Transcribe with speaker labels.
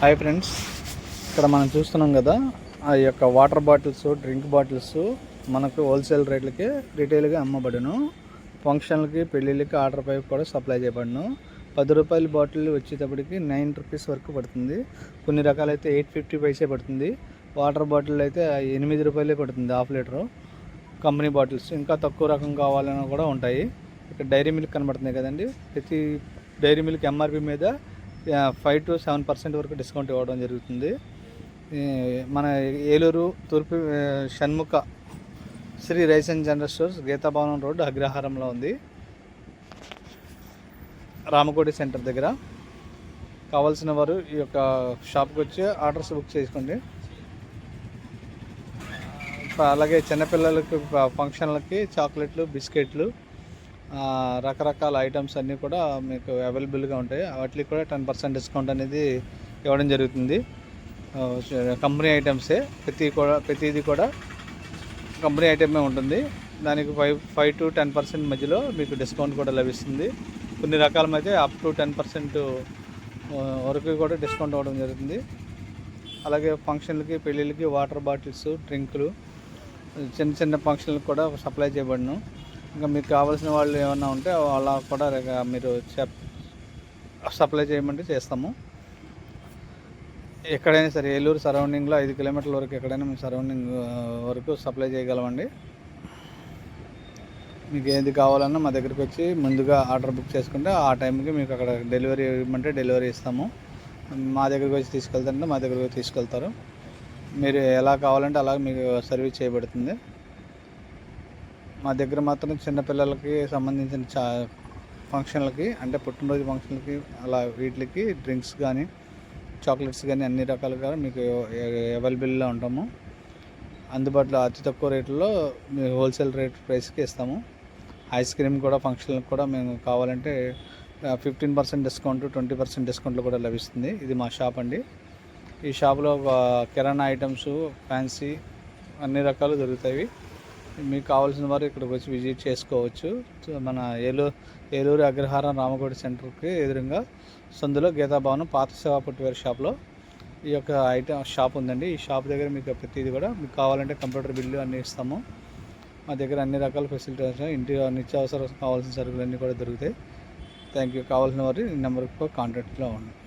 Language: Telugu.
Speaker 1: హాయ్ ఫ్రెండ్స్, ఇక్కడ మనం చూస్తున్నాం కదా, ఆ యొక్క వాటర్ బాటిల్స్, డ్రింక్ బాటిల్స్ మనకు హోల్సేల్ రేట్లకి రిటైల్గా అమ్మబడును. ఫంక్షన్లకి, పెళ్ళిళ్ళకి ఆర్డర్ పై కూడా సప్లై చేయబడును. 10 రూపాయల బాటిల్ వచ్చేటప్పటికి 9 రూపీస్ వరకు పడుతుంది. కొన్ని రకాలైతే 850 పైసే పడుతుంది. వాటర్ బాటిల్ అయితే 8 రూపాయలే పడుతుంది, హాఫ్ లీటరు. కంపెనీ బాటిల్స్ ఇంకా తక్కువ రకం కావాలని కూడా ఉంటాయి. ఇక్కడ డైరీ మిల్క్ కనబడుతుంది కదండి. ప్రతి డైరీ మిల్క్ ఎంఆర్పి మీద 5 to 7% వరకు డిస్కౌంట్ ఇవ్వడం జరుగుతుంది. మన ఏలూరు తూర్పు Shanmukha Sri rice and general stores, Gitabhavanam road, అగ్రహారంలో ఉంది, రామకోటి సెంటర్ దగ్గర. కావాల్సిన వారు ఈ యొక్క షాప్కి వచ్చి ఆర్డర్స్ బుక్ చేసుకోండి. అలాగే చిన్నపిల్లలకి ఫంక్షన్లకి చాక్లెట్లు, బిస్కెట్లు, రకరకాల ఐటమ్స్ అన్నీ కూడా మీకు అవైలబుల్గా ఉంటాయి. వాటికి కూడా 10% డిస్కౌంట్ అనేది ఇవ్వడం జరుగుతుంది. కంపెనీ ఐటమ్సే, ప్రతిదీ కూడా కంపెనీ ఐటమే ఉంటుంది. దానికి 5 to 10% మధ్యలో మీకు డిస్కౌంట్ కూడా లభిస్తుంది. కొన్ని రకాలమైతే అప్ టు 10% వరకు కూడా డిస్కౌంట్ ఇవ్వడం జరుగుతుంది. అలాగే ఫంక్షన్లకి, పెళ్ళిళ్ళకి వాటర్ బాటిల్స్, డ్రింకులు, చిన్న చిన్న ఫంక్షన్లకు కూడా సప్లై చేయబడును. ఇంకా మీకు కావాల్సిన వాళ్ళు ఏమన్నా ఉంటే వాళ్ళ కూడా మీరు సప్లై చేయమంటే చేస్తాము. ఎక్కడైనా సరే ఏలూరు సరౌండింగ్లో 5 కిలోమీటర్ల వరకు ఎక్కడైనా మేము సరౌండింగ్ వరకు సప్లై చేయగలమండి. మీకు ఏది కావాలన్నా మా దగ్గరికి వచ్చి ముందుగా ఆర్డర్ బుక్ చేసుకుంటే ఆ టైంకి మీకు అక్కడ డెలివరీ ఇవ్వమంటే డెలివరీ ఇస్తాము. మా దగ్గరికి వచ్చి తీసుకెళ్తారంటే మా దగ్గరికి వచ్చి తీసుకెళ్తారు. మీరు ఎలా కావాలంటే అలా మీకు సర్వీస్ చేయబడుతుంది. మా దగ్గర మాత్రం చిన్నపిల్లలకి సంబంధించిన ఫంక్షన్లకి, అంటే పుట్టినరోజు ఫంక్షన్లకి, అలా వీటికి డ్రింక్స్ కానీ, చాక్లెట్స్ కానీ అన్ని రకాలుగా మీకు అవైలబుల్లో ఉంటాము. అందుబాటులో అతి తక్కువ రేట్లలో మీకు హోల్సేల్ రేట్ ప్రైస్కి ఇస్తాము. ఐస్ క్రీమ్ కూడా ఫంక్షన్లకు కూడా మేము కావాలంటే 15% డిస్కౌంట్, 20% డిస్కౌంట్లో కూడా లభిస్తుంది. ఇది మా షాప్ అండి. ఈ షాప్లో కిరాణా ఐటమ్స్, ఫ్యాన్సీ అన్ని రకాలు దొరుకుతాయి. మీకు కావాల్సిన వారు ఇక్కడికి వచ్చి విజిట్ చేసుకోవచ్చు. మన ఏలూరు అగ్రహారం రామకోటి సెంటర్కి ఎదురుగా సందులో గీతాభవనం పాత సేవా పుట్టివేర్ షాప్లో ఈ యొక్క షాప్ ఉందండి. ఈ షాప్ దగ్గర మీకు ప్రతిదీ కూడా మీకు కావాలంటే కంప్యూటర్ బిల్లు అన్నీ ఇస్తాము. మా దగ్గర అన్ని రకాల ఫెసిలిటీస్, ఇంటి నిత్యావసర కావాల్సిన సరుకులు అన్నీ కూడా దొరుకుతాయి. Thank you. కావాల్సిన వారు ఈ నెంబర్కి కాంటాక్ట్లో ఉండండి.